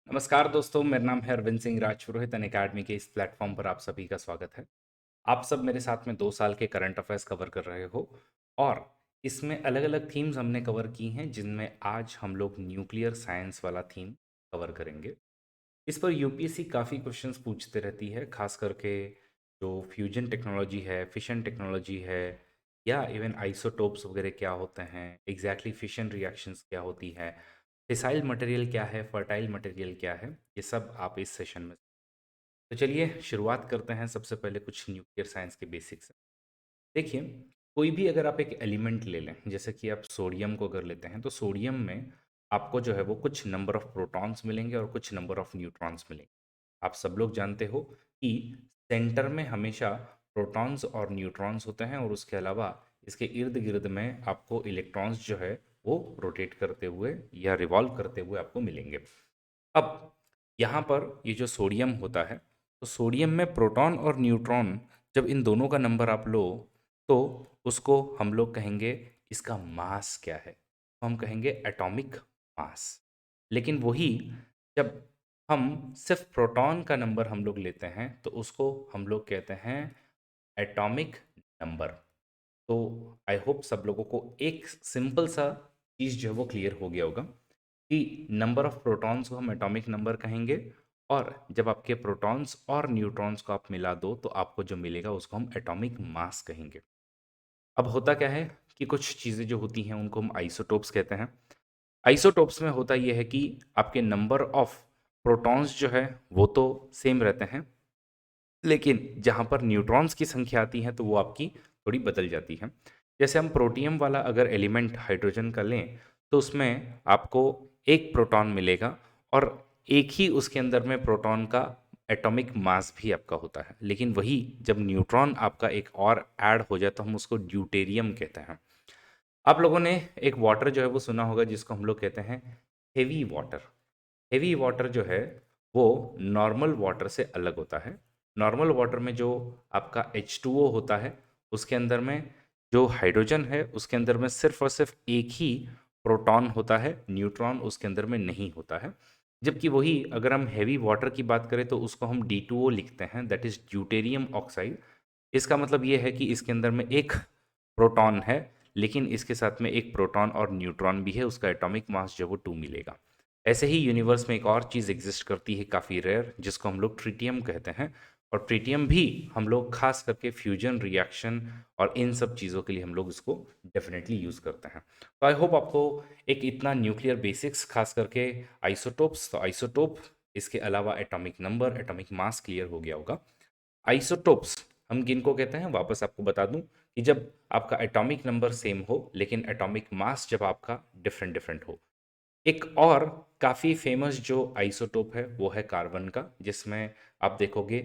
नमस्कार दोस्तों, मेरा नाम है अरविंद सिंह राजपुरोहित अनअकैडमी के इस प्लेटफॉर्म पर आप सभी का स्वागत है। आप सब मेरे साथ में 2 साल के करंट अफेयर्स कवर कर रहे हो और इसमें अलग-अलग थीम्स हमने कवर की हैं, जिनमें आज हम लोग न्यूक्लियर साइंस वाला थीम कवर करेंगे। इस पर यूपीएससी काफ़ी क्वेश्चंस पूछते रहती है, खास करके जो फ्यूजन टेक्नोलॉजी है, फिशन टेक्नोलॉजी है या इवन आइसोटोप्स वगैरह क्या होते हैं, एग्जैक्टली फिशन रिएक्शंस क्या होती है, फिसाइल मटेरियल क्या है, फर्टाइल मटेरियल क्या है, ये सब आप इस सेशन में। तो चलिए शुरुआत करते हैं सबसे पहले कुछ न्यूक्लियर साइंस के बेसिक्स से। देखिए, कोई भी अगर आप एक एलिमेंट ले लें, जैसे कि आप सोडियम को अगर लेते हैं, तो सोडियम में आपको जो है वो कुछ नंबर ऑफ प्रोटॉन्स मिलेंगे और कुछ नंबर ऑफ न्यूट्रॉन्स मिलेंगे। आप सब लोग जानते हो कि सेंटर में हमेशा प्रोटॉन्स और न्यूट्रॉन्स होते हैं और उसके अलावा इसके इर्द गिर्द में आपको इलेक्ट्रॉन्स जो है वो रोटेट करते हुए या रिवॉल्व करते हुए आपको मिलेंगे। अब यहाँ पर ये जो सोडियम होता है, तो सोडियम में प्रोटॉन और न्यूट्रॉन जब इन दोनों का नंबर आप लो, तो उसको हम लोग कहेंगे इसका मास क्या है? तो हम कहेंगे एटॉमिक मास। लेकिन वही जब हम सिर्फ प्रोटॉन का नंबर हम लोग लेते हैं, तो उसको हम लोग कहते हैं एटॉमिक नंबर। तो आई होप सब लोगों को एक सिंपल सा चीज़ जो है वो क्लियर हो गया होगा कि नंबर ऑफ प्रोटॉन्स को हम एटॉमिक नंबर कहेंगे और जब आपके प्रोटॉन्स और न्यूट्रॉन्स को आप मिला दो तो आपको जो मिलेगा उसको हम एटॉमिक मास कहेंगे। अब होता क्या है कि कुछ चीज़ें जो होती हैं उनको हम आइसोटोप्स कहते हैं। आइसोटोप्स में होता ये है कि आपके नंबर ऑफ प्रोटॉन्स जो है वो तो सेम रहते हैं, लेकिन जहाँ पर न्यूट्रॉन्स की संख्या आती है तो वो आपकी थोड़ी बदल जाती है। जैसे हम प्रोटियम वाला अगर एलिमेंट हाइड्रोजन का लें, तो उसमें आपको एक प्रोटॉन मिलेगा और एक ही उसके अंदर में प्रोटॉन का एटॉमिक मास भी आपका होता है। लेकिन वही जब न्यूट्रॉन आपका एक और ऐड हो जाए तो हम उसको ड्यूटेरियम कहते हैं। आप लोगों ने एक वाटर जो है वो सुना होगा जिसको हम लोग कहते हैं हेवी वाटर। हेवी वाटर जो है वो नॉर्मल वाटर से अलग होता है। नॉर्मल वाटर में जो आपका H2O होता है, उसके अंदर में जो हाइड्रोजन है उसके अंदर में सिर्फ और सिर्फ एक ही प्रोटॉन होता है, न्यूट्रॉन उसके अंदर में नहीं होता है। जबकि वही अगर हम हैवी वाटर की बात करें तो उसको हम D2O लिखते हैं, दैट इज ड्यूटेरियम ऑक्साइड। इसका मतलब ये है कि इसके अंदर में एक प्रोटॉन है, लेकिन इसके साथ में एक प्रोटॉन और न्यूट्रॉन भी है, उसका एटॉमिक मास जो है वो 2 मिलेगा। ऐसे ही यूनिवर्स में एक और चीज़ एग्जिस्ट करती है काफ़ी रेयर, जिसको हम लोग ट्रिटियम कहते हैं। और ट्रिटियम भी हम लोग खास करके फ्यूजन रिएक्शन और इन सब चीज़ों के लिए हम लोग इसको डेफिनेटली यूज़ करते हैं। तो आई होप आपको एक इतना न्यूक्लियर बेसिक्स खास करके आइसोटोप्स, तो आइसोटोप, इसके अलावा atomic number, atomic mass clear हो गया होगा। आइसोटोप्स हम किनको कहते हैं वापस आपको बता दूं कि जब आपका एटॉमिक नंबर सेम हो लेकिन एटॉमिक मास जब आपका डिफरेंट डिफरेंट हो। एक और काफ़ी फेमस जो आइसोटोप है वो है कार्बन का, जिसमें आप देखोगे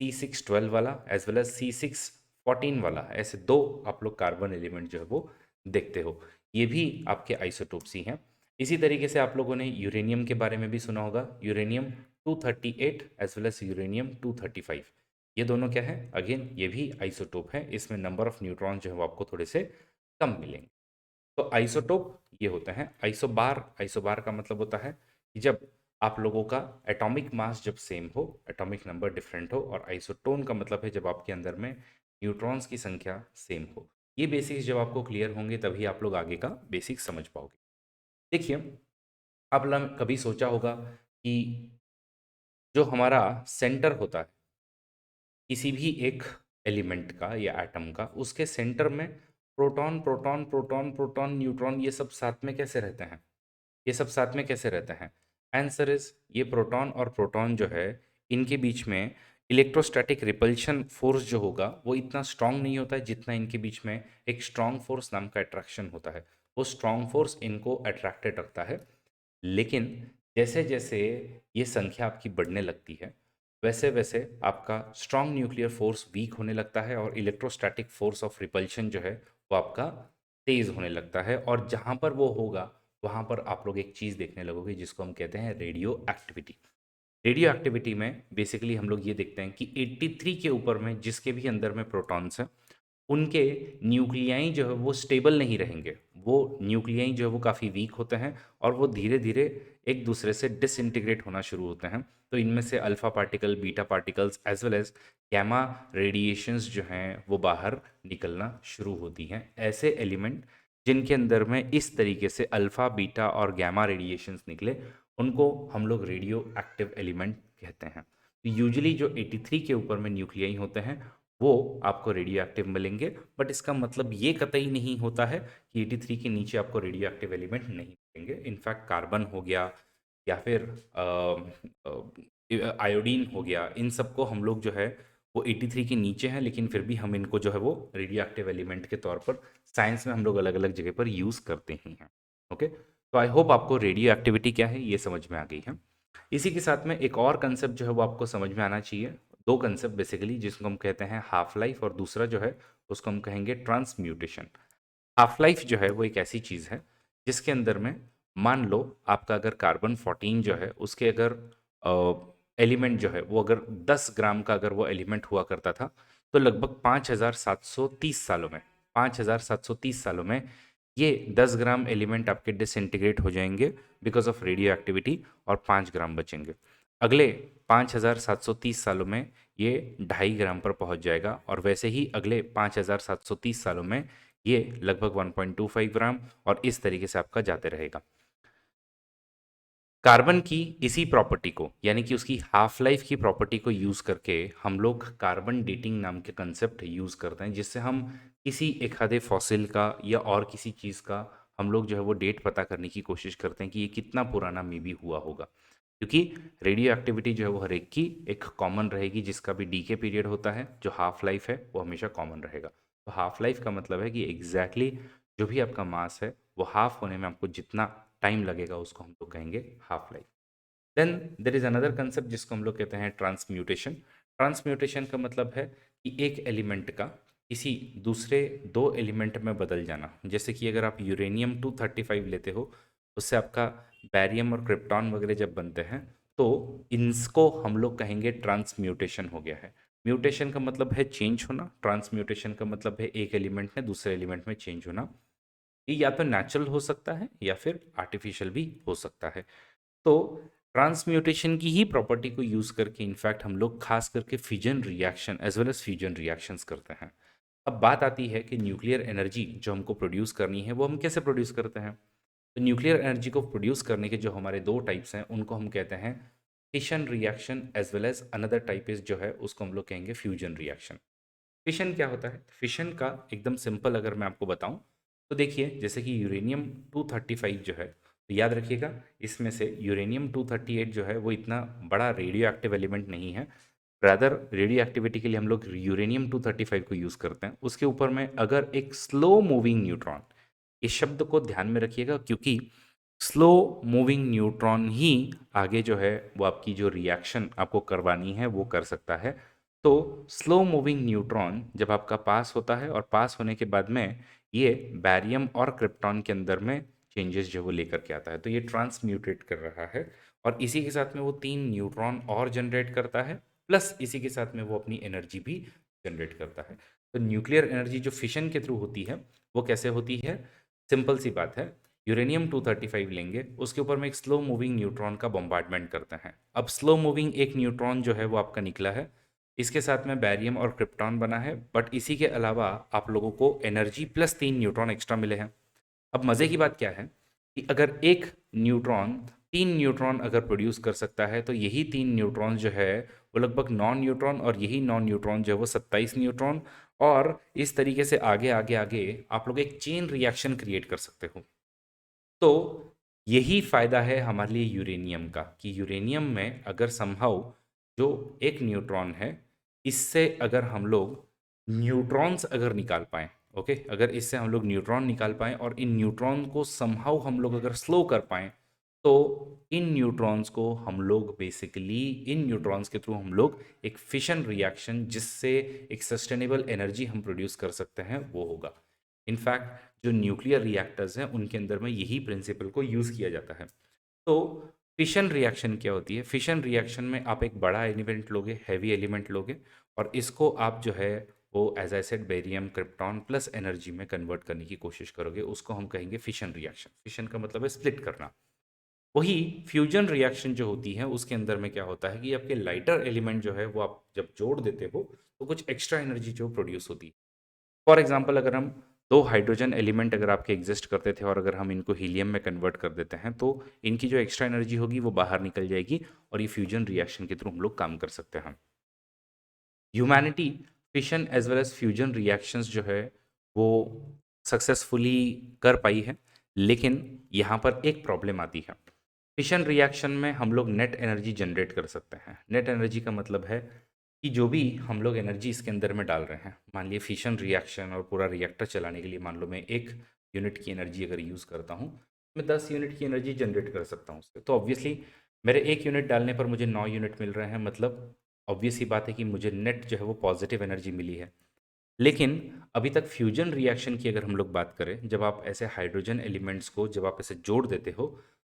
C612 वाला एज वेल एज C614 वाला, ऐसे दो आप लोग कार्बन एलिमेंट जो है वो देखते हो। ये भी आपके आइसोटोप्स ही हैं। इसी तरीके से आप लोगों ने यूरेनियम के बारे में भी सुना होगा, uranium 238 as well as uranium 235। ये दोनों क्या है, अगेन ये भी आइसोटोप है, इसमें नंबर ऑफ न्यूट्रॉन जो है वो आपको थोड़े से कम मिलेंगे। तो आइसोटोप ये होते हैं। आइसोबार, आइसोबार का मतलब होता है कि जब आप लोगों का एटॉमिक मास जब सेम हो, एटॉमिक नंबर डिफरेंट हो। और आइसोटोन का मतलब है जब आपके अंदर में न्यूट्रॉन्स की संख्या सेम हो। ये बेसिक्स जब आपको क्लियर होंगे तभी आप लोग आगे का बेसिक्स समझ पाओगे। देखिए, आपने कभी सोचा होगा कि जो हमारा सेंटर होता है किसी भी एक एलिमेंट का या एटम का, उसके सेंटर में proton proton proton proton neutron ये सब साथ में कैसे रहते हैं? ये सब साथ में कैसे रहते हैं? आंसर इज, ये प्रोटॉन और प्रोटॉन जो है इनके बीच में इलेक्ट्रोस्टैटिक रिपल्शन फोर्स जो होगा वो इतना स्ट्रांग नहीं होता है जितना इनके बीच में एक स्ट्रांग फोर्स नाम का अट्रैक्शन होता है। वो स्ट्रांग फोर्स इनको अट्रैक्टेड रखता है। लेकिन जैसे जैसे ये संख्या आपकी बढ़ने लगती है, वैसे वैसे आपका स्ट्रांग न्यूक्लियर फोर्स वीक होने लगता है और इलेक्ट्रोस्टैटिक फोर्स ऑफ रिपल्शन जो है वो आपका तेज होने लगता है। और जहाँ पर वो होगा वहाँ पर आप लोग एक चीज़ देखने लगोगे जिसको हम कहते हैं रेडियो एक्टिविटी। रेडियो एक्टिविटी में बेसिकली हम लोग ये देखते हैं कि 83 के ऊपर में जिसके भी अंदर में प्रोटॉन्स हैं, उनके न्यूक्लियाई जो है वो स्टेबल नहीं रहेंगे। वो न्यूक्लियाई जो है वो काफ़ी वीक होते हैं और वो धीरे-धीरे एक दूसरे से डिसइंटीग्रेट होना शुरू होते हैं। तो इनमें से alpha particle, beta particles as well as gamma radiations जो हैं वो बाहर निकलना शुरू होती हैं। ऐसे एलिमेंट जिनके अंदर में इस तरीके से अल्फ़ा, बीटा और गैमा रेडिएशंस निकले, उनको हम लोग रेडियो एक्टिव एलिमेंट कहते हैं। तो यूजुअली जो 83 के ऊपर में न्यूक्लियाई होते हैं वो आपको रेडियो एक्टिव मिलेंगे, बट इसका मतलब ये कतई नहीं होता है कि 83 के नीचे आपको रेडियो एक्टिव एलिमेंट नहीं मिलेंगे। इनफैक्ट कार्बन हो गया या फिर आयोडीन हो गया, इन सबको हम लोग जो है वो 83 के नीचे हैं, लेकिन फिर भी हम इनको जो है वो रेडियो एक्टिव एलिमेंट के तौर पर साइंस में हम लोग अलग अलग जगह पर यूज़ करते ही हैं। ओके, तो आई होप आपको रेडियो एक्टिविटी क्या है ये समझ में आ गई है। इसी के साथ में एक और कंसेप्ट जो है वो आपको समझ में आना चाहिए। दो कंसेप्ट बेसिकली, जिसको हम कहते हैं हाफ लाइफ और दूसरा जो है उसको हम कहेंगे ट्रांसम्यूटेशन। हाफ लाइफ जो है वो एक ऐसी चीज़ है जिसके अंदर में मान लो आपका अगर कार्बन 14 जो है उसके अगर एलिमेंट जो है वो अगर 10 ग्राम का अगर वो एलिमेंट हुआ करता था, तो लगभग 5730 सालों में 5730 सालों में ये 10 ग्राम एलिमेंट आपके डिसइंटीग्रेट हो जाएंगे बिकॉज ऑफ रेडियो एक्टिविटी, और 5 ग्राम बचेंगे। अगले 5730 सालों में ये 2.5 ग्राम पर पहुंच जाएगा, और वैसे ही अगले 5730 सालों में ये लगभग 1.25 ग्राम, और इस तरीके से आपका जाते रहेगा। कार्बन की इसी प्रॉपर्टी को, यानी कि उसकी हाफ लाइफ की प्रॉपर्टी को यूज़ करके हम लोग कार्बन डेटिंग नाम के कंसेप्ट यूज़ करते हैं, जिससे हम किसी एक आधे फॉसिल का या और किसी चीज़ का हम लोग जो है वो डेट पता करने की कोशिश करते हैं कि ये कितना पुराना मे बी हुआ होगा। क्योंकि रेडियो एक्टिविटी जो है वो हर एक की एक कॉमन रहेगी, जिसका भी डीके पीरियड होता है, जो हाफ लाइफ है वो हमेशा कॉमन रहेगा। तो हाफ लाइफ का मतलब है कि एग्जैक्टली जो भी आपका मास है वो हाफ होने में आपको जितना टाइम लगेगा उसको हम लोग कहेंगे half life. Then there is another concept जिसको हम लोग कहते हैं ट्रांसम्यूटेशन। ट्रांसम्यूटेशन का मतलब है कि एक एलिमेंट का किसी दूसरे दो एलिमेंट में बदल जाना। जैसे कि अगर आप यूरेनियम 235 लेते हो, उससे आपका बैरियम और क्रिप्टॉन वगैरह जब बनते हैं, तो इनको हम लोग कहेंगे ट्रांसम्यूटेशन हो गया है। म्यूटेशन का मतलब है चेंज होना, ट्रांसम्यूटेशन का मतलब है एक एलिमेंट में दूसरे एलिमेंट में चेंज होना। ये या तो नेचुरल हो सकता है या फिर आर्टिफिशियल भी हो सकता है। तो ट्रांसम्यूटेशन की ही प्रॉपर्टी को यूज़ करके इनफैक्ट हम लोग खास करके fission reaction as well as fusion reactions करते हैं। अब बात आती है कि न्यूक्लियर एनर्जी जो हमको प्रोड्यूस करनी है वो हम कैसे प्रोड्यूस करते हैं। तो न्यूक्लियर एनर्जी को प्रोड्यूस करने के जो हमारे दो टाइप्स हैं उनको हम कहते हैं fission reaction, as well as another type is जो है उसको हम लोग कहेंगे फ्यूजन रिएक्शन। फिशन क्या होता है? फिशन का एकदम सिंपल अगर मैं आपको बताऊं, तो देखिए जैसे कि यूरेनियम 235 जो है, तो याद रखिएगा इसमें से यूरेनियम 238 जो है वो इतना बड़ा रेडियो एक्टिव एलिमेंट नहीं है। रादर रेडियो एक्टिविटी के लिए हम लोग यूरेनियम 235 को यूज़ करते हैं। उसके ऊपर में अगर एक स्लो मूविंग न्यूट्रॉन, इस शब्द को ध्यान में रखिएगा, क्योंकि स्लो मूविंग न्यूट्रॉन ही आगे जो है वो आपकी जो रिएक्शन आपको करवानी है वो कर सकता है। तो स्लो मूविंग न्यूट्रॉन जब आपका पास होता है और पास होने के बाद में ये बैरियम और क्रिप्टॉन के अंदर में चेंजेस जो वो लेकर के आता है, तो ये ट्रांसम्यूटेट कर रहा है, और इसी के साथ में वो 3 न्यूट्रॉन और जनरेट करता है, प्लस इसी के साथ में वो अपनी एनर्जी भी जनरेट करता है। तो न्यूक्लियर एनर्जी जो फिशन के थ्रू होती है वो कैसे होती है? सिंपल सी बात है, यूरेनियम 235 लेंगे, उसके ऊपर में एक स्लो मूविंग न्यूट्रॉन का बॉम्बार्डमेंट करते हैं। अब स्लो मूविंग एक न्यूट्रॉन जो है वो आपका निकला है, इसके साथ में बैरियम और क्रिप्टॉन बना है, बट इसी के अलावा आप लोगों को एनर्जी प्लस 3 न्यूट्रॉन एक्स्ट्रा मिले हैं। अब मज़े की बात क्या है कि अगर एक न्यूट्रॉन 3 न्यूट्रॉन अगर प्रोड्यूस कर सकता है, तो यही 3 न्यूट्रॉन जो है वो लगभग नॉन न्यूट्रॉन, और यही नॉन न्यूट्रॉन जो है वो 27 न्यूट्रॉन, और इस तरीके से आगे आगे आगे आप लोग एक चेन रिएक्शन क्रिएट कर सकते हो। तो यही फ़ायदा है हमारे लिए यूरेनियम का, कि यूरेनियम में अगर समहाउ जो एक न्यूट्रॉन है, इससे अगर हम लोग न्यूट्रॉन्स अगर निकाल पाएँ, ओके, अगर इससे हम लोग न्यूट्रॉन निकाल पाएँ और इन न्यूट्रॉन को समहाउ हम लोग अगर स्लो कर पाएँ, तो इन न्यूट्रॉन्स को हम लोग बेसिकली इन न्यूट्रॉन्स के थ्रू हम लोग एक फिशन रिएक्शन जिससे एक सस्टेनेबल एनर्जी हम प्रोड्यूस कर सकते हैं वो होगा। इनफैक्ट जो न्यूक्लियर रिएक्टर्स हैं उनके अंदर में यही प्रिंसिपल को यूज़ किया जाता है। तो फिशन रिएक्शन क्या होती है? फिशन रिएक्शन में आप एक बड़ा एलिमेंट लोगे, हैवी एलिमेंट लोगे, और इसको आप जो है वो as I said barium krypton plus energy में कन्वर्ट करने की कोशिश करोगे, उसको हम कहेंगे फिशन रिएक्शन। फिशन का मतलब है स्प्लिट करना। वही फ्यूजन रिएक्शन जो होती है उसके अंदर में क्या होता है कि आपके लाइटर एलिमेंट जो है वो आप जब जोड़ देते हो तो कुछ एक्स्ट्रा एनर्जी जो प्रोड्यूस होती है। फॉर एग्जाम्पल अगर हम दो हाइड्रोजन एलिमेंट अगर आपके एग्जिस्ट करते थे और अगर हम इनको हीलियम में कन्वर्ट कर देते हैं तो इनकी जो एक्स्ट्रा एनर्जी होगी वो बाहर निकल जाएगी और ये फ्यूजन रिएक्शन के थ्रू हम लोग काम कर सकते हैं। Humanity fission as well as fusion reactions जो है वो सक्सेसफुली कर पाई है, लेकिन यहाँ पर एक प्रॉब्लम आती है। फिशन रिएक्शन में हम लोग नेट एनर्जी जनरेट कर सकते हैं। नेट एनर्जी का मतलब है कि जो भी हम लोग एनर्जी इसके अंदर में डाल रहे हैं, मान लिए फिशन रिएक्शन और पूरा रिएक्टर चलाने के लिए मान लो मैं 1 यूनिट की एनर्जी अगर यूज़ करता हूँ, मैं 10 यूनिट की एनर्जी जनरेट कर सकता हूँ उससे। तो ऑब्वियसली मेरे 1 यूनिट डालने पर मुझे 9 यूनिट मिल रहे हैं, मतलब ऑब्वियस ही बात है कि मुझे नेट जो है वो पॉजिटिव एनर्जी मिली है। लेकिन अभी तक फ्यूजन रिएक्शन की अगर हम लोग बात करें, जब आप ऐसे हाइड्रोजन एलिमेंट्स को जब आप ऐसे जोड़ देते हो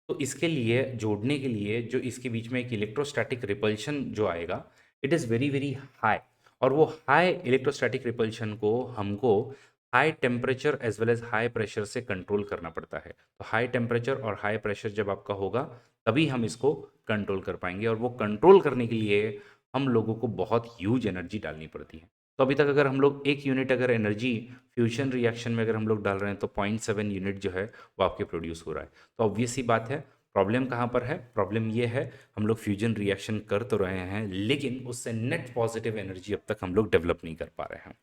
तो इसके लिए जोड़ने के लिए जो इसके बीच में एक इलेक्ट्रोस्टैटिक रिपल्शन जो आएगा, it is very very high. और वो हाई इलेक्ट्रोस्टैटिक रिपल्शन को हमको high temperature as well as high pressure से कंट्रोल करना पड़ता है। तो हाई टेम्परेचर और हाई प्रेशर जब आपका होगा तभी हम इसको कंट्रोल कर पाएंगे, और वो कंट्रोल करने के लिए हम लोगों को बहुत ह्यूज एनर्जी डालनी पड़ती है। तो अभी तक अगर हम लोग 1 यूनिट अगर एनर्जी फ्यूजन रिएक्शन में अगर हम लोग डाल रहे हैं तो 0.7 यूनिट जो है वो आपके प्रोड्यूस हो रहा है। तो ऑब्वियस ही बात है, प्रॉब्लम कहाँ पर है? प्रॉब्लम ये है हम लोग फ्यूजन रिएक्शन कर तो रहे हैं लेकिन उससे नेट पॉजिटिव एनर्जी अब तक हम लोग डेवलप नहीं कर पा रहे हैं।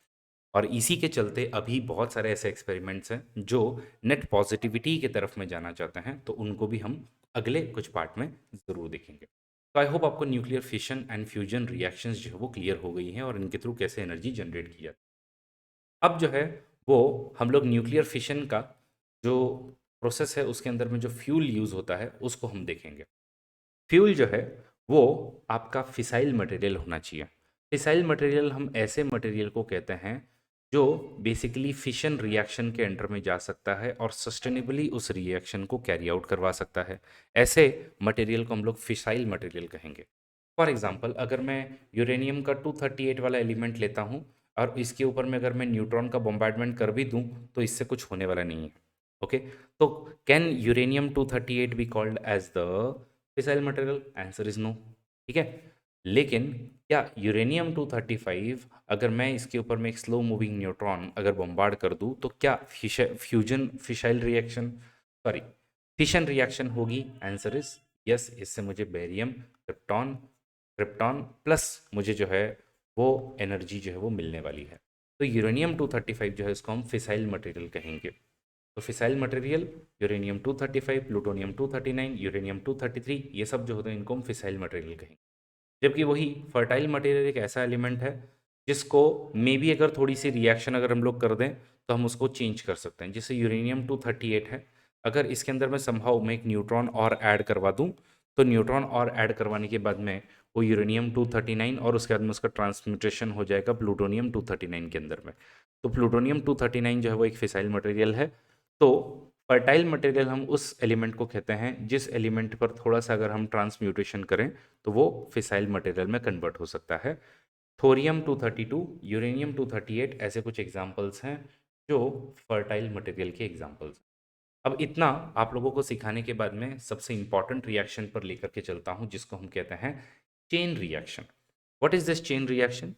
और इसी के चलते अभी बहुत सारे ऐसे एक्सपेरिमेंट्स हैं जो नेट पॉजिटिविटी की तरफ में जाना चाहते हैं, तो उनको भी हम अगले कुछ पार्ट में ज़रूर देखेंगे। तो आई होप आपको nuclear fission and fusion reactions जो है वो क्लियर हो गई हैं और इनके थ्रू कैसे एनर्जी जनरेट की जाती है। अब जो है वो हम लोग न्यूक्लियर फिशन का जो प्रोसेस है उसके अंदर में जो फ्यूल यूज़ होता है उसको हम देखेंगे। फ्यूल जो है वो आपका फिसाइल मटेरियल होना चाहिए। फिसाइल मटेरियल हम ऐसे मटेरियल को कहते हैं जो बेसिकली फिशन रिएक्शन के अंडर में जा सकता है और सस्टेनेबली उस रिएक्शन को कैरी आउट करवा सकता है। ऐसे मटेरियल को हम लोग फिसाइल मटेरियल कहेंगे। फॉर एग्जांपल अगर मैं यूरेनियम का 238 वाला एलिमेंट लेता हूँ और इसके ऊपर में अगर मैं न्यूट्रॉन का बॉम्बार्डमेंट कर भी दूँ तो इससे कुछ होने वाला नहीं है। ओके, तो can uranium 238 be called as the fissile material? Answer is no. ठीक है, लेकिन क्या यूरेनियम 235 अगर मैं इसके ऊपर में एक स्लो मूविंग न्यूट्रॉन अगर बम्बार्ड कर दूं तो क्या fusion fissile reaction, sorry fission reaction होगी? Answer is yes. इससे मुझे बेरियम क्रिप्टॉन क्रिप्टॉन प्लस मुझे जो है वो एनर्जी जो है वो मिलने वाली है। तो यूरेनियम 235 जो है इसको हम फिसाइल मटेरियल कहेंगे। तो fissile material uranium 235, plutonium 239, uranium 233, ये सब जो होते हैं इनको हम फिसाइल मटेरियल कहेंगे। जबकि वही फर्टाइल मटेरियल एक ऐसा एलिमेंट है जिसको मे बी अगर थोड़ी सी रिएक्शन अगर हम लोग कर दें तो हम उसको चेंज कर सकते हैं। जैसे यूरेनियम 238 है, अगर इसके अंदर मैं संभव मैं एक न्यूट्रॉन और ऐड करवा दूं तो न्यूट्रॉन और ऐड करवाने के बाद में वो यूरेनियम 239 और उसके बाद में उसका ट्रांसम्यूटेशन हो जाएगा प्लूटोनियम 239 के अंदर में। तो प्लूटोनियम 239 जो है वो एक फिसाइल मटेरियल है। तो फर्टाइल मटेरियल हम उस एलिमेंट को कहते हैं जिस एलिमेंट पर थोड़ा सा अगर हम ट्रांसम्यूटेशन करें तो वो फिसाइल मटेरियल में कन्वर्ट हो सकता है। थोरियम 232, यूरेनियम 238 ऐसे कुछ एग्जाम्पल्स हैं जो फर्टाइल मटेरियल के एग्जाम्पल्स हैं। अब इतना आप लोगों को सिखाने के बाद में सबसे इंपॉर्टेंट रिएक्शन पर लेकर के चलता हूं जिसको हम कहते हैं chain reaction. What is this chain reaction?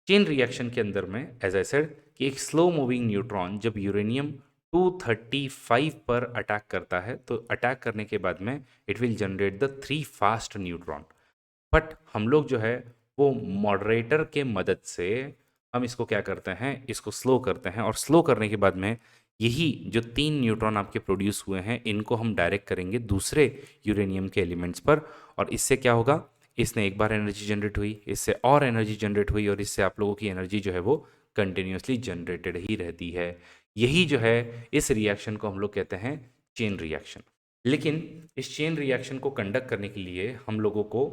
Chain reaction के अंदर में एज आई सेड कि एक स्लो मूविंग न्यूट्रॉन जब यूरेनियम 235 पर अटैक करता है तो अटैक करने के बाद में it will generate the 3 fast neutron. But हम लोग जो है वो मॉडरेटर के मदद से हम इसको क्या करते हैं, इसको स्लो करते हैं और स्लो करने के बाद में यही जो 3 न्यूट्रॉन आपके प्रोड्यूस हुए हैं इनको हम डायरेक्ट करेंगे दूसरे यूरेनियम के एलिमेंट्स पर। और इससे क्या होगा, इसने एक बार एनर्जी जनरेट हुई, इससे और एनर्जी जनरेट हुई और इससे आप लोगों की एनर्जी जो है वो कंटिन्यूसली जनरेटेड ही रहती है। यही जो है इस रिएक्शन को हम लोग कहते हैं चेन रिएक्शन। लेकिन इस चेन रिएक्शन को कंडक्ट करने के लिए हम लोगों को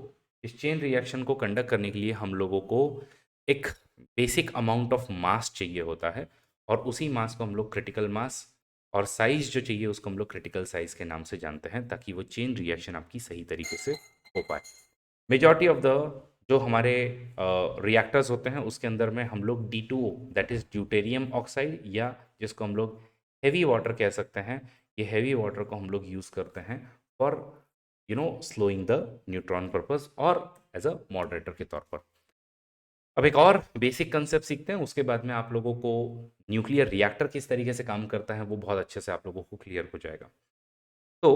इस चेन रिएक्शन को कंडक्ट करने के लिए हम लोगों को एक बेसिक अमाउंट ऑफ मास चाहिए होता है और उसी मास को हम लोग क्रिटिकल मास और साइज जो चाहिए उसको हम लोग क्रिटिकल साइज के नाम से जानते हैं ताकि वो चेन रिएक्शन आपकी सही तरीके से हो पाए। मेजॉरिटी ऑफ द जो हमारे रिएक्टर्स होते हैं उसके अंदर में हम लोग D2O that is deuterium oxide, या जिसको हम लोग हेवी वाटर कह सकते हैं, ये हेवी वाटर को हम लोग यूज़ करते हैं for slowing the neutron purpose और एज अ मॉडरेटर के तौर पर। अब एक और बेसिक कंसेप्ट सीखते हैं, उसके बाद में आप लोगों को न्यूक्लियर रिएक्टर किस तरीके से काम करता है वो बहुत अच्छे से आप लोगों को क्लियर हो जाएगा। तो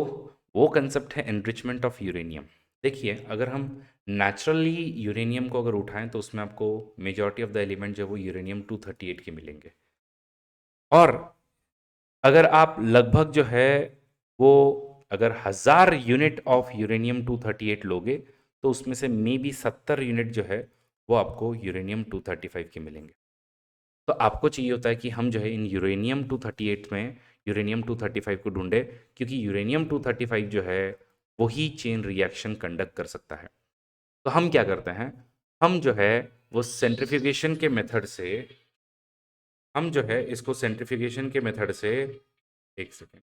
वो कंसेप्ट है एनरिचमेंट ऑफ यूरेनियम। देखिए, अगर हम नेचुरली यूरेनियम को अगर उठाएं तो उसमें आपको मेजॉरिटी ऑफ द एलिमेंट जो है वो यूरेनियम 238 के मिलेंगे। और अगर आप लगभग जो है वो अगर 1000 यूनिट ऑफ यूरेनियम 238 लोगे तो उसमें से मे बी 70 यूनिट जो है वो आपको यूरेनियम 235 के मिलेंगे। तो आपको चाहिए होता है कि हम जो है इन यूरेनियम 238 में यूरेनियम 235 को ढूंढे, क्योंकि यूरेनियम 235 जो है वही चेन रिएक्शन कंडक्ट कर सकता है। तो हम क्या करते हैं, हम जो है वो सेंट्रिफ्यूगेशन के मेथड से, हम जो है इसको सेंट्रिफ्यूगेशन के मेथड से, एक सेकेंड,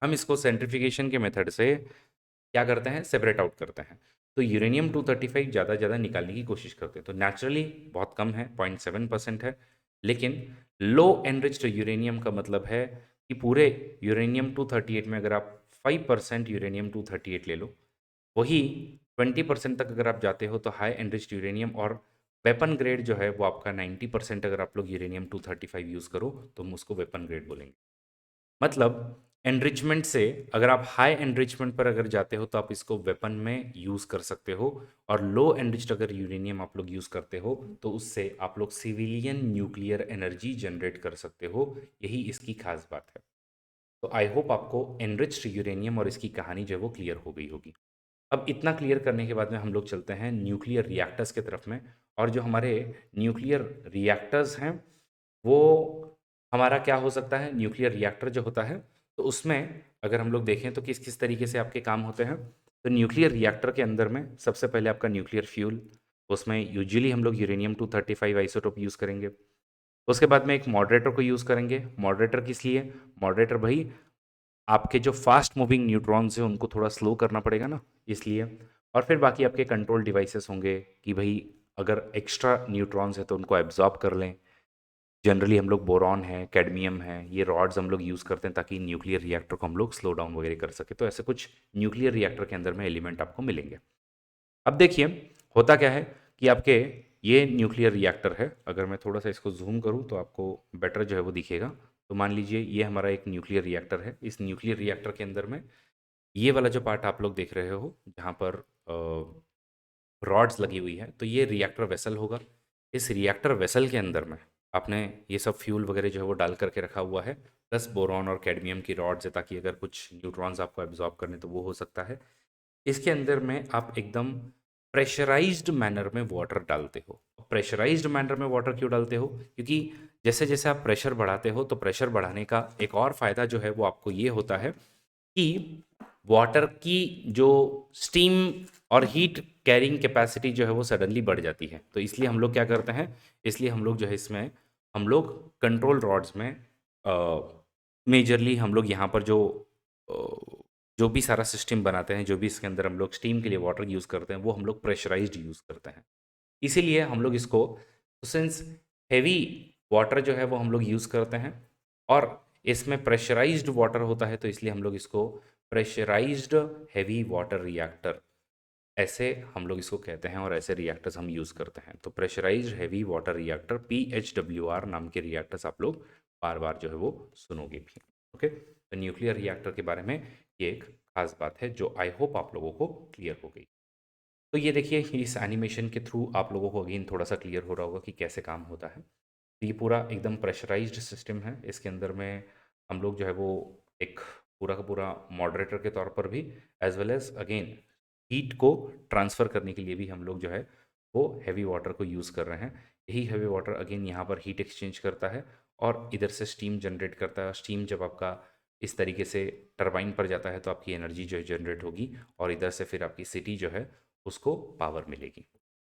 हम इसको सेंट्रिफिकेशन के मेथड से क्या करते हैं, सेपरेट आउट करते हैं। तो यूरेनियम 235 ज़्यादा ज़्यादा निकालने की कोशिश करते हैं, तो नेचुरली बहुत कम है, 0.7% है। लेकिन लो एनरिच्ड यूरेनियम का मतलब है कि पूरे यूरेनियम 238 में अगर आप 5% यूरेनियम 238 ले लो, वही 20% तक अगर आप जाते हो तो हाई एनरिच्ड यूरेनियम, और वेपन ग्रेड जो है वो आपका 90% अगर आप लोग यूरेनियम 235 यूज़ करो तो हम उसको वेपन ग्रेड बोलेंगे। मतलब एनरिचमेंट से अगर आप हाई एनरिचमेंट पर अगर जाते हो तो आप इसको वेपन में यूज़ कर सकते हो, और लो एनरिच्ड अगर यूरेनियम आप लोग यूज़ करते हो तो उससे आप लोग सिविलियन न्यूक्लियर एनर्जी जनरेट कर सकते हो। यही इसकी खास बात है। तो आई होप आपको एनरिच्ड यूरेनियम और इसकी कहानी जो है वो क्लियर हो गई होगी। अब इतना क्लियर करने के बाद में हम लोग चलते हैं न्यूक्लियर रिएक्टर्स की तरफ में। और जो हमारे न्यूक्लियर रिएक्टर्स हैं वो हमारा क्या हो सकता है, न्यूक्लियर रिएक्टर जो होता है तो उसमें अगर हम लोग देखें तो किस किस तरीके से आपके काम होते हैं। तो न्यूक्लियर रिएक्टर के अंदर में सबसे पहले आपका न्यूक्लियर फ्यूल, उसमें यूजुअली हम लोग यूरेनियम 235 आइसोटोप यूज़ करेंगे। उसके बाद में एक मॉडरेटर को यूज़ करेंगे। मॉडरेटर किस लिए, मॉडरेटर भाई आपके जो फास्ट मूविंग न्यूट्रॉन्स हैं उनको थोड़ा स्लो करना पड़ेगा ना, इसलिए। और फिर बाकी आपके कंट्रोल डिवाइसेस होंगे कि भाई अगर एक्स्ट्रा न्यूट्रॉन्स हैं तो उनको एब्जॉर्ब कर लें। जनरली हम लोग बोरॉन है, कैडमियम है, ये रॉड्स हम लोग यूज़ करते हैं ताकि न्यूक्लियर रिएक्टर को हम लोग स्लो डाउन वगैरह कर सके। तो ऐसे कुछ न्यूक्लियर रिएक्टर के अंदर में एलिमेंट आपको मिलेंगे। अब देखिए होता क्या है कि आपके ये न्यूक्लियर रिएक्टर है, अगर मैं थोड़ा सा इसको जूम करूँ तो आपको बेटर जो है वो दिखेगा। तो मान लीजिए ये हमारा एक न्यूक्लियर रिएक्टर है। इस न्यूक्लियर रिएक्टर के अंदर में ये वाला जो पार्ट आप लोग देख रहे हो जहाँ पर रॉड्स लगी हुई है, तो ये रिएक्टर वेसल होगा। इस रिएक्टर वेसल के अंदर में आपने ये सब फ्यूल वगैरह जो है वो डाल करके रखा हुआ है, प्लस बोरॉन और कैडमियम की रॉड्स है ताकि अगर कुछ न्यूट्रॉन्स आपको एब्जॉर्ब करने तो वो हो सकता है। इसके अंदर में आप एकदम प्रेशराइज्ड मैनर में वाटर डालते हो। प्रेशराइज्ड मैनर में वाटर क्यों डालते हो, क्योंकि जैसे जैसे आप प्रेशर बढ़ाते हो तो प्रेशर बढ़ाने का एक और फायदा जो है वो आपको ये होता है कि वाटर की जो स्टीम और हीट कैरिंग कैपेसिटी जो है वो सडनली बढ़ जाती है। तो इसलिए हम लोग क्या करते हैं, इसलिए हम लोग जो है इसमें हम लोग कंट्रोल रॉड्स में मेजरली हम लोग यहाँ पर जो भी सारा सिस्टम बनाते हैं, जो भी इसके अंदर हम लोग स्टीम के लिए वाटर यूज़ करते हैं वो हम लोग प्रेशराइज्ड यूज़ करते हैं। इसीलिए हम लोग इसको, सिंस हैवी वाटर जो है वो हम लोग यूज़ करते हैं और इसमें प्रेशराइज्ड वाटर होता है, तो इसलिए हम लोग इसको प्रेशराइज्ड हैवी वाटर रिएक्टर ऐसे हम लोग इसको कहते हैं, और ऐसे रिएक्टर्स हम यूज़ करते हैं। तो pressurised heavy water reactor PHWR नाम के रिएक्टर्स आप लोग बार बार जो है वो सुनोगे भी। ओके, तो न्यूक्लियर रिएक्टर के बारे में ये एक खास बात है जो आई होप आप लोगों को क्लियर हो गई। तो ये देखिए इस एनिमेशन के थ्रू आप लोगों को अगेन थोड़ा सा क्लियर हो रहा होगा कि कैसे काम होता है। तो ये पूरा एकदम प्रेशराइज्ड सिस्टम है। इसके अंदर में हम लोग जो है वो एक पूरा का पूरा मॉडरेटर के तौर पर भी, as well as again heat को ट्रांसफ़र करने के लिए भी हम लोग जो है वो हैवी वाटर को यूज़ कर रहे हैं। यही हैवी वाटर अगेन यहाँ पर हीट एक्सचेंज करता है और इधर से स्टीम जनरेट करता है। स्टीम जब आपका इस तरीके से टरबाइन पर जाता है तो आपकी एनर्जी जो है जनरेट होगी, और इधर से फिर आपकी सिटी जो है उसको पावर मिलेगी।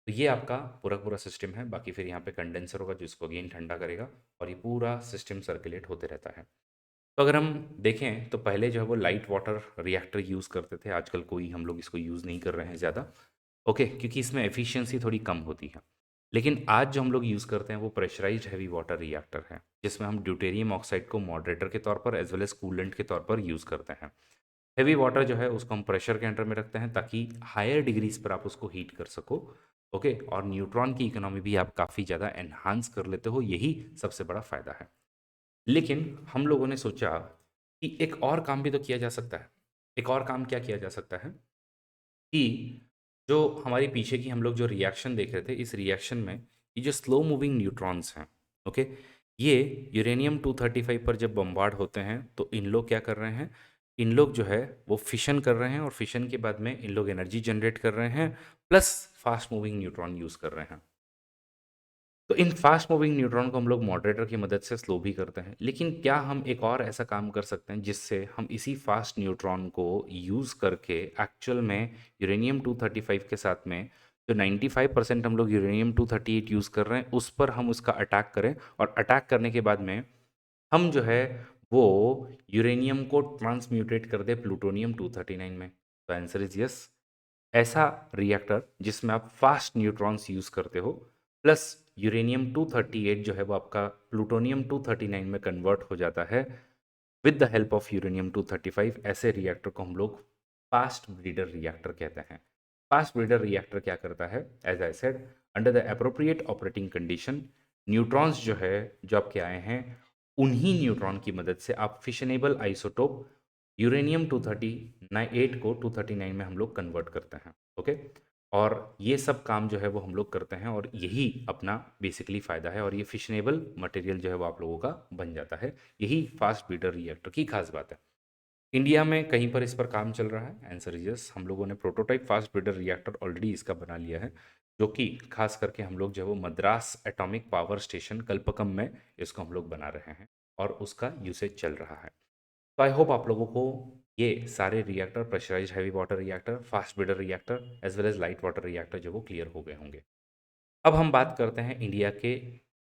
तो ये आपका पूरा पूरा सिस्टम है। बाकी फिर यहाँ पे कंडेंसर होगा जो इसको अगेन ठंडा करेगा, और ये पूरा सिस्टम सर्कुलेट होते रहता है। तो अगर हम देखें तो पहले जो है वो लाइट वाटर रिएक्टर यूज़ करते थे, आजकल कोई हम लोग इसको यूज़ नहीं कर रहे हैं ज़्यादा। ओके, क्योंकि इसमें एफिशिएंसी थोड़ी कम होती है। लेकिन आज जो हम लोग यूज़ करते हैं वो प्रेशराइज्ड हैवी वाटर रिएक्टर है, जिसमें हम ड्यूटेरियम ऑक्साइड को मॉडरेटर के तौर पर एज वेल एज कूलेंट के तौर पर यूज़ करते हैं। हेवी वाटर जो है उसको हम प्रेशर के अंडर में रखते हैं ताकि हायर डिग्रीज पर आप उसको हीट कर सको। ओके, और न्यूट्रॉन की इकोनॉमी भी आप काफ़ी ज़्यादा एनहांस कर लेते हो, यही सबसे बड़ा फ़ायदा है। लेकिन हम लोगों ने सोचा कि एक और काम भी तो किया जा सकता है। एक और काम क्या किया जा सकता है कि जो हमारे पीछे की हम लोग जो रिएक्शन देख रहे थे, इस रिएक्शन में ये जो स्लो मूविंग न्यूट्रॉन्स हैं, ओके, ये यूरेनियम 235 पर जब बम्बार्ड होते हैं तो इन लोग क्या कर रहे हैं, इन लोग जो है वो फिशन कर रहे हैं और फिशन के बाद में इन लोग एनर्जी जनरेट कर रहे हैं, plus fast moving neutron use कर रहे हैं। तो इन फास्ट मूविंग न्यूट्रॉन को हम लोग मॉडरेटर की मदद से स्लो भी करते हैं। लेकिन क्या हम एक और ऐसा काम कर सकते हैं जिससे हम इसी फास्ट न्यूट्रॉन को यूज़ करके एक्चुअल में यूरेनियम 235 के साथ में जो 95% हम लोग यूरेनियम 238 यूज़ कर रहे हैं उस पर हम उसका अटैक करें, और अटैक करने के बाद में हम जो है वो यूरेनियम को ट्रांसम्यूटेट कर दे प्लूटोनियम 239 में। तो आंसर इज यस। ऐसा रिएक्टर जिसमें आप फास्ट न्यूट्रॉन्स यूज़ करते हो, प्लस यूरेनियम 238 जो है वो आपका प्लूटोनियम 239 में कन्वर्ट हो जाता है with the help of uranium 235, ऐसे रिएक्टर को हम लोग फास्ट ब्रीडर रिएक्टर कहते हैं। फास्ट ब्रीडर रिएक्टर क्या करता है, as I said, under the appropriate operating condition, neutrons जो है जो आपके आए हैं, उन्हीं न्यूट्रॉन की मदद से आप फिशनेबल आइसोटोप यूरेनियम 238 को 239 में हम लोग कन्वर्ट करते हैं। ओके, और ये सब काम जो है वो हम लोग करते हैं और यही अपना बेसिकली फ़ायदा है, और ये फिशनेबल मटेरियल जो है वो आप लोगों का बन जाता है। यही फास्ट ब्रीडर रिएक्टर की खास बात है। इंडिया में कहीं पर इस पर काम चल रहा है, आंसर इज यस। हम लोगों ने prototype fast breeder reactor already इसका बना लिया है, जो कि खास करके हम लोग जो है वो Madras atomic power station Kalpakkam में इसको हम लोग बना रहे हैं और उसका यूसेज चल रहा है। तो आई होप आप लोगों को ये सारे reactor, pressurised heavy water reactor, fast breeder reactor as well as light water reactor जो वो क्लियर हो गए होंगे। अब हम बात करते हैं इंडिया के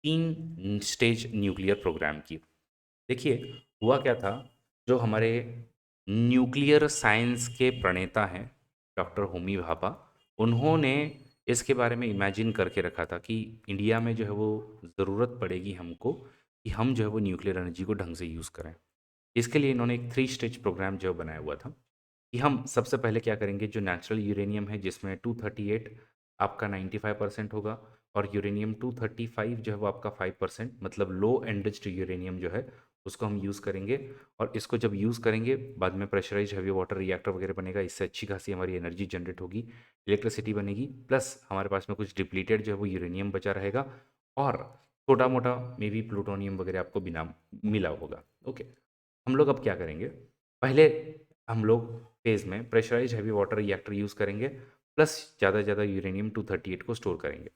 3 स्टेज न्यूक्लियर प्रोग्राम की। देखिए, हुआ क्या था, जो हमारे न्यूक्लियर साइंस के प्रणेता हैं डॉक्टर होमी भाभा, उन्होंने इसके बारे में इमेजिन करके रखा था कि इंडिया में जो है वो ज़रूरत पड़ेगी हमको कि हम जो है वो न्यूक्लियर एनर्जी को ढंग से यूज़ करें। इसके लिए इन्होंने एक 3 स्टेज प्रोग्राम जो बनाया हुआ था कि हम सबसे पहले क्या करेंगे, जो नेचुरल यूरेनियम है जिसमें 238 आपका 95% होगा, और यूरेनियम 235 जो है वो आपका 5%, मतलब लो एनरिच्ड यूरेनियम जो है उसको हम यूज़ करेंगे। और इसको जब यूज़ करेंगे बाद में प्रेशराइज हैवी वाटर रिएक्टर वगैरह बनेगा, इससे अच्छी खासी हमारी एनर्जी जनरेट होगी, इलेक्ट्रिसिटी बनेगी, प्लस हमारे पास में कुछ डिप्लीटेड जो है वो यूरेनियम बचा रहेगा, और छोटा मोटा मे बी प्लूटोनियम वगैरह आपको बिना मिला होगा। ओके, हम लोग अब क्या करेंगे, पहले हम लोग फेज़ में pressurised heavy water reactor use करेंगे, प्लस ज़्यादा से ज़्यादा यूरेनियम 238 को स्टोर करेंगे।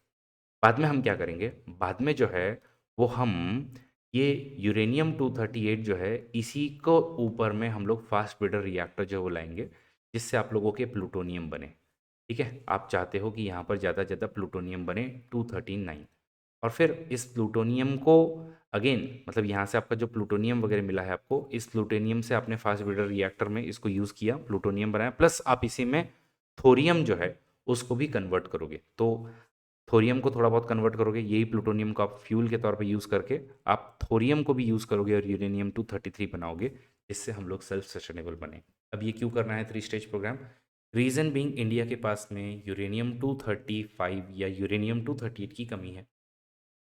बाद में हम क्या करेंगे, बाद में जो है वो हम ये यूरेनियम 238 जो है इसी को ऊपर में हम लोग फास्ट ब्रीडर रिएक्टर जो है वो लाएँगे, जिससे आप लोगों के प्लूटोनियम बने। ठीक है? आप चाहते हो कि यहाँ पर ज़्यादा से ज़्यादा प्लूटोनियम बने 239, और फिर इस प्लूटोनियम को अगेन, मतलब यहाँ से आपका जो प्लूटोनियम वगैरह मिला है आपको, इस प्लूटोनियम से आपने फास्ट ब्रीडर रिएक्टर में इसको यूज़ किया, प्लूटोनियम बनाया, प्लस आप इसी में थोरियम जो है उसको भी कन्वर्ट करोगे। तो थोरियम को थोड़ा बहुत कन्वर्ट करोगे, यही प्लूटोनियम को आप फ्यूल के तौर पे यूज़ करके आप थोरियम को भी यूज़ करोगे और यूरेनियम 233 बनाओगे, जिससे हम लोग सेल्फ सस्टेनेबल बने। अब ये क्यों करना है 3 stage programme? Reason being, India के पास में यूरेनियम 235 या यूरेनियम 238 की कमी है।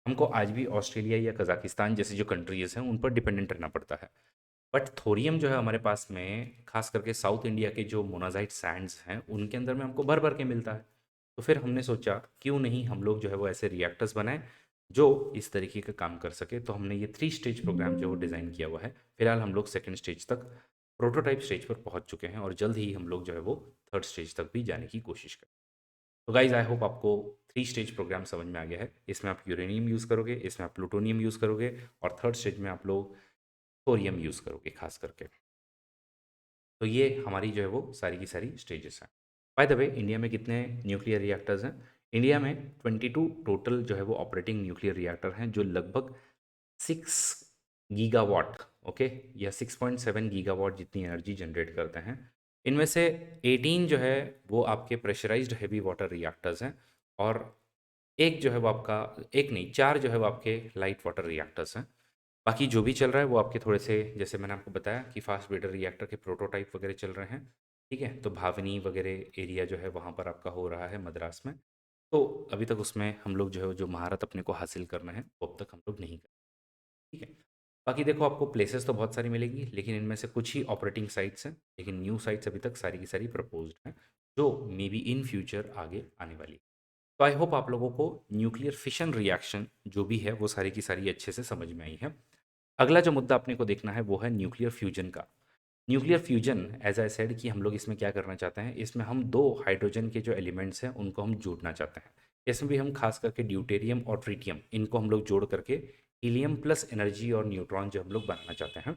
हमको आज भी ऑस्ट्रेलिया या कज़ाकिस्तान जैसी जो कंट्रीज़ हैं उन पर डिपेंडेंट रहना पड़ता है। बट थोरियम जो है हमारे पास में खास करके साउथ इंडिया के जो मोनाज़ाइट सैंड्स हैं उनके अंदर में हमको भर भर के मिलता है। तो फिर हमने सोचा क्यों नहीं हम लोग जो है वो ऐसे रिएक्टर्स बनाएं जो इस तरीके का काम कर सके। तो हमने ये 3 स्टेज प्रोग्राम जो है वो डिज़ाइन किया हुआ है। फिलहाल हम लोग सेकेंड स्टेज तक, प्रोटोटाइप स्टेज पर पहुंच चुके हैं, और जल्द ही हम लोग जो है वो थर्ड स्टेज तक भी जाने की कोशिश करें। तो गाइज आई होप आपको 3 स्टेज प्रोग्राम समझ में आ गया है। इसमें आप यूरेनियम यूज़ करोगे, इसमें आप प्लूटोनियम यूज़ करोगे, और थर्ड स्टेज में आप लोग थोरियम यूज़ करोगे खास करके। तो ये हमारी जो है वो सारी की सारी स्टेजेस हैं। बाय द वे, इंडिया में कितने न्यूक्लियर रिएक्टर्स हैं? इंडिया में 22 टोटल जो है वो ऑपरेटिंग न्यूक्लियर रिएक्टर हैं, जो लगभग 6 गीगावाट, ओके, या 6.7 गीगावाट जितनी एनर्जी जनरेट करते हैं। इनमें से 18 जो है वो आपके प्रेशराइज्ड हेवी वाटर रिएक्टर्स हैं, और एक जो है वो आपका, एक नहीं 4 जो है वो आपके लाइट वाटर रिएक्टर्स हैं। बाकी जो भी चल रहा है वो आपके थोड़े से, जैसे मैंने आपको बताया कि फास्ट ब्रीडर रिएक्टर के प्रोटोटाइप वगैरह चल रहे हैं। ठीक है, तो भावनी वगैरह एरिया जो है वहाँ पर आपका हो रहा है मद्रास में। तो अभी तक उसमें हम लोग जो है जो महारत अपने को हासिल करना है वो अब तक हम लोग नहीं कर। ठीक है, बाकी देखो आपको प्लेसेस तो बहुत सारी मिलेंगी, लेकिन इनमें से कुछ ही ऑपरेटिंग साइट्स हैं, लेकिन न्यू साइट्स अभी तक सारी की सारी प्रपोज्ड हैं, जो मे बी इन फ्यूचर आगे आने वाली। तो आई होप आप लोगों को न्यूक्लियर फिशन रिएक्शन जो भी है वो सारी की सारी अच्छे से समझ में आई है। अगला जो मुद्दा अपने को देखना है वो है न्यूक्लियर फ्यूजन का। Nuclear fusion, as I said, कि हम लोग इसमें क्या करना चाहते हैं, इसमें हम दो हाइड्रोजन के जो एलिमेंट्स हैं उनको हम जोड़ना चाहते हैं। इसमें भी हम खास करके ड्यूटेरियम और ट्रिटियम इनको हम लोग जोड़ करके हीलियम प्लस एनर्जी और न्यूट्रॉन जो हम लोग बनाना चाहते हैं।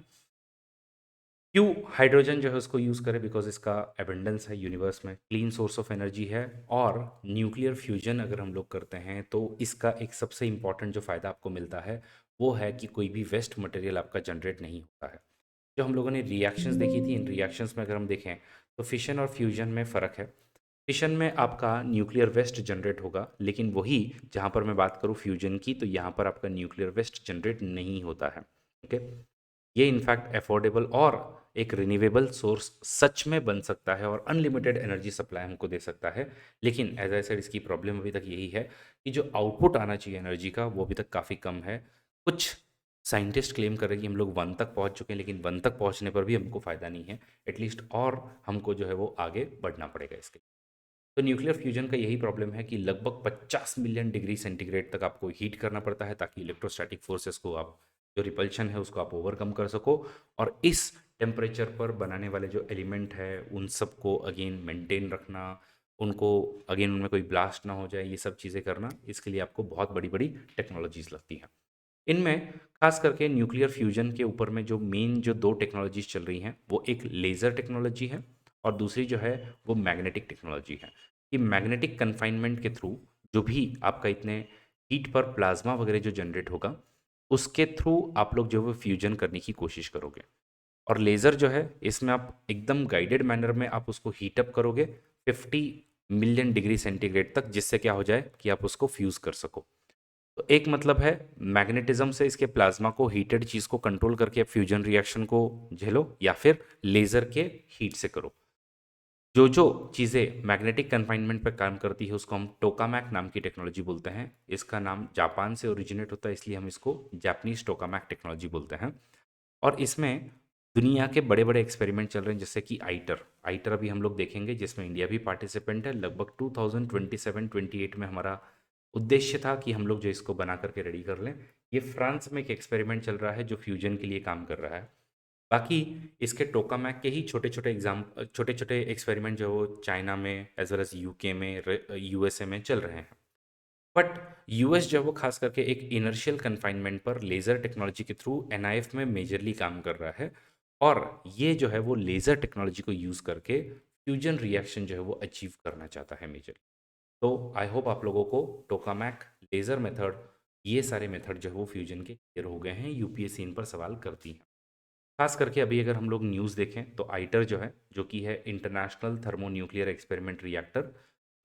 क्यों हाइड्रोजन जो है उसको यूज़ करें? बिकॉज इसका एबंडेंस है यूनिवर्स में, क्लीन सोर्स ऑफ एनर्जी है, और न्यूक्लियर फ्यूजन अगर हम लोग करते हैं तो इसका एक सबसे इम्पॉर्टेंट जो फ़ायदा आपको मिलता है वो है कि कोई भी वेस्ट मटेरियल आपका जनरेट नहीं होता है। जो हम लोगों ने रिएक्शंस देखी थी, इन रिएक्शंस में अगर हम देखें तो फिशन और फ्यूजन में फ़र्क है। फिशन में आपका न्यूक्लियर वेस्ट जनरेट होगा, लेकिन वही जहाँ पर मैं बात करूँ फ्यूजन की, तो यहाँ पर आपका न्यूक्लियर वेस्ट जनरेट नहीं होता है। ओके, ये इनफैक्ट अफोर्डेबल और एक रिन्यूएबल सोर्स सच में बन सकता है और अनलिमिटेड एनर्जी सप्लाई हमको दे सकता है। लेकिन एज आई सेड इसकी प्रॉब्लम अभी तक यही है कि जो आउटपुट आना चाहिए एनर्जी का वो अभी तक काफ़ी कम है। कुछ साइंटिस्ट क्लेम कर रहे हैं कि हम लोग 1 तक पहुंच चुके हैं, लेकिन 1 तक पहुंचने पर भी हमको फ़ायदा नहीं है। एटलीस्ट और हमको जो है वो आगे बढ़ना पड़ेगा इसके। तो न्यूक्लियर फ्यूजन का यही प्रॉब्लम है कि लगभग 50 मिलियन डिग्री सेंटीग्रेड तक आपको हीट करना पड़ता है, ताकि इलेक्ट्रोस्टैटिक फोर्सेस को आप, जो रिपल्शन है उसको आप ओवरकम कर सको। और इस टेम्परेचर पर बनाने वाले जो एलिमेंट है उन सबको अगेन मेंटेन रखना, उनको अगेन उनमें कोई ब्लास्ट ना हो जाए, ये सब चीज़ें करना, इसके लिए आपको बहुत बड़ी बड़ी टेक्नोलॉजीज लगती हैं। इनमें खास करके न्यूक्लियर फ्यूजन के ऊपर में जो मेन जो दो टेक्नोलॉजीज चल रही हैं वो एक लेज़र टेक्नोलॉजी है, और दूसरी जो है वो मैग्नेटिक टेक्नोलॉजी है। कि मैग्नेटिक कन्फाइनमेंट के थ्रू जो भी आपका इतने हीट पर प्लाज्मा वगैरह जो जनरेट होगा उसके थ्रू आप लोग जो है वो फ्यूजन करने की कोशिश करोगे। और लेज़र जो है इसमें आप एकदम गाइडेड मैनर में आप उसको हीट अप करोगे 50 मिलियन डिग्री सेंटीग्रेड तक, जिससे क्या हो जाए कि आप उसको फ्यूज़ कर सको। तो एक मतलब है मैग्नेटिज्म से इसके प्लाज्मा को, हीटेड चीज़ को कंट्रोल करके आप फ्यूजन रिएक्शन को झेलो, या फिर लेज़र के हीट से करो। जो जो चीज़ें मैग्नेटिक कन्फाइनमेंट पर काम करती है उसको हम टोकामैक नाम की टेक्नोलॉजी बोलते हैं। इसका नाम जापान से ओरिजिनेट होता है, इसलिए हम इसको जापानीज टोकामैक टेक्नोलॉजी बोलते हैं। और इसमें दुनिया के बड़े बड़े एक्सपेरिमेंट चल रहे हैं, जैसे कि आइटर। आइटर अभी हम लोग देखेंगे जिसमें इंडिया भी पार्टिसिपेंट है। लगभग 2027-28 में हमारा उद्देश्य था कि हम लोग जो इसको बना करके रेडी कर लें। ये फ्रांस में एक एक्सपेरिमेंट चल रहा है जो फ्यूजन के लिए काम कर रहा है। बाकी इसके टोकामैक के ही छोटे छोटे छोटे छोटे एक्सपेरिमेंट जो वो चाइना में एज वेल एज यूके में, यूएसए में चल रहे हैं। बट यूएस जो है वो खास करके एक इनर्शियल कन्फाइनमेंट पर लेज़र टेक्नोलॉजी के थ्रू एनआईएफ में मेजरली काम कर रहा है। और ये जो है वो लेज़र टेक्नोलॉजी को यूज़ करके फ्यूजन रिएक्शन जो है वो अचीव करना चाहता है मेजर। तो आई होप आप लोगों को टोकामैक, लेज़र मेथड, ये सारे मेथड जो है वो फ्यूजन के क्लियर हो गए हैं। यूपीएससी इन पर सवाल करती है। खास करके अभी अगर हम लोग न्यूज़ देखें तो आइटर जो है, जो कि है इंटरनेशनल थर्मोन्यूक्लियर एक्सपेरिमेंट रिएक्टर,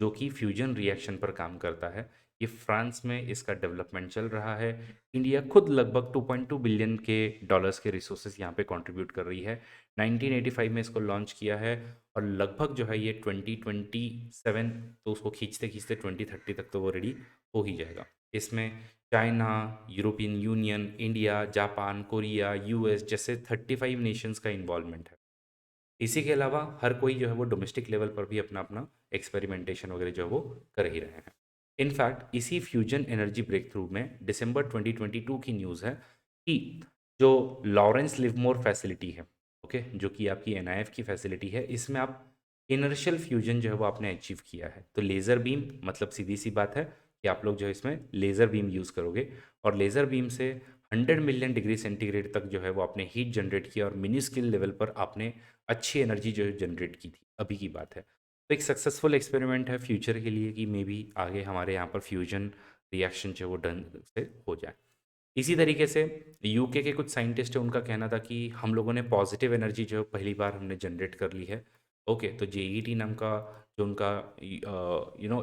जो कि फ्यूजन रिएक्शन पर काम करता है, ये फ्रांस में इसका डेवलपमेंट चल रहा है। इंडिया खुद लगभग 2.2 बिलियन के डॉलर्स के रिसोर्सेज यहाँ पे कंट्रीब्यूट कर रही है। 1985 में इसको लॉन्च किया है, और लगभग जो है ये 2027, तो उसको खींचते खींचते 2030 तक तो वो रेडी हो ही जाएगा। इसमें China, European union, India, Japan, Korea, US जैसे 35 नेशंस का इन्वॉल्वमेंट है। इसी के अलावा हर कोई जो है वो डोमेस्टिक लेवल पर भी अपना अपना एक्सपेरिमेंटेशन वगैरह जो है वो कर ही रहे हैं। इनफैक्ट इसी फ्यूजन एनर्जी ब्रेक थ्रू में दिसंबर 2022 की न्यूज़ है कि जो लॉरेंस लिवमोर फैसिलिटी है, ओके, जो कि आपकी एनआईएफ की फैसिलिटी है, इसमें आप इनर्शियल फ्यूजन जो है वो आपने अचीव किया है। तो लेज़र बीम, मतलब सीधी सी बात है कि आप लोग जो है इसमें लेज़र बीम यूज़ करोगे, और लेज़र बीम से 100 मिलियन डिग्री सेंटीग्रेड तक जो है वो आपने हीट जनरेट किया, और मिनी स्केल लेवल पर आपने अच्छी एनर्जी जो है जनरेट की थी। अभी की बात है, तो एक सक्सेसफुल एक्सपेरिमेंट है फ्यूचर के लिए कि मे बी आगे हमारे यहाँ पर फ्यूजन रिएक्शन जो है वो ढंग से हो जाए। इसी तरीके से यूके के कुछ साइंटिस्ट हैं, उनका कहना था कि हम लोगों ने पॉजिटिव एनर्जी जो है पहली बार हमने जनरेट कर ली है। ओके, तो जेईटी नाम का जो उनका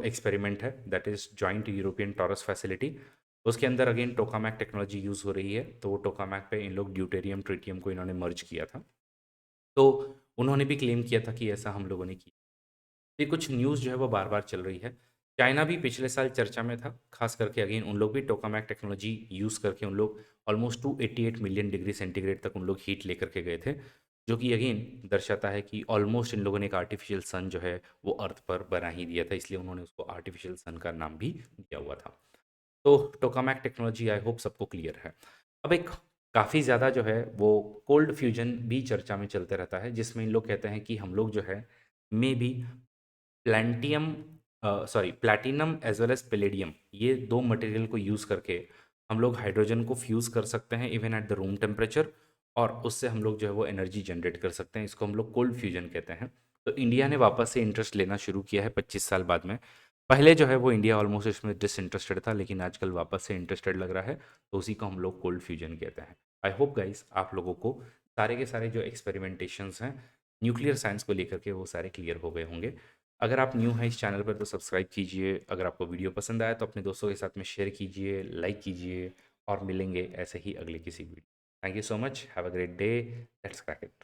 एक्सपेरिमेंट है, that is joint European taurus facility, उसके अंदर अगेन टोकामैक टेक्नोलॉजी यूज़ हो रही है। तो वो टोकामैक पे इन लोग ड्यूटेरियम ट्रिटियम को इन्होंने मर्ज किया था। तो उन्होंने भी क्लेम किया था कि ऐसा हम लोगों ने किया। ये कुछ न्यूज़ जो है वो बार-बार चल रही है। चाइना भी पिछले साल चर्चा में था, ख़ास करके अगेन उन लोग भी टोकामैक टेक्नोलॉजी यूज़ करके उन लोग ऑलमोस्ट 288 मिलियन डिग्री सेंटीग्रेड तक उन लोग हीट लेकर के गए थे, जो कि अगेन दर्शाता है कि ऑलमोस्ट इन लोगों ने एक आर्टिफ़िशियल सन जो है वो अर्थ पर बना ही दिया था, इसलिए उन्होंने उसको आर्टिफ़िशियल सन का नाम भी दिया हुआ था। तो टोकामैक टेक्नोलॉजी आई होप सबको क्लियर है। अब एक काफ़ी ज़्यादा जो है वो कोल्ड फ्यूजन भी चर्चा में चलते रहता है, जिसमें इन लोग कहते हैं कि हम लोग जो है maybe plantium sorry platinum as well as palladium, ये 2 मटेरियल को यूज़ करके हम लोग हाइड्रोजन को फ्यूज़ कर सकते हैं even at the room temperature, और उससे हम लोग जो है वो एनर्जी जनरेट कर सकते हैं। इसको हम लोग कोल्ड फ्यूजन कहते हैं। तो इंडिया ने वापस से इंटरेस्ट लेना शुरू किया है 25 साल बाद में। पहले जो है वो इंडिया ऑलमोस्ट इसमें डिसइंटरेस्टेड था, लेकिन आजकल वापस से इंटरेस्टेड लग रहा है, तो उसी को हम लोग कोल्ड फ्यूजन कहते हैं। आई होप गाइस आप लोगों को सारे के सारे जो एक्सपेरिमेंटेशंस हैं न्यूक्लियर साइंस को लेकर के वो सारे क्लियर हो गए होंगे। अगर आप न्यू हैं इस चैनल पर तो सब्सक्राइब कीजिए। अगर आपको वीडियो पसंद आया तो अपने दोस्तों के साथ में शेयर कीजिए, लाइक कीजिए, और मिलेंगे ऐसे ही अगले किसी video. Thank you so much, have a great day, let's crack it.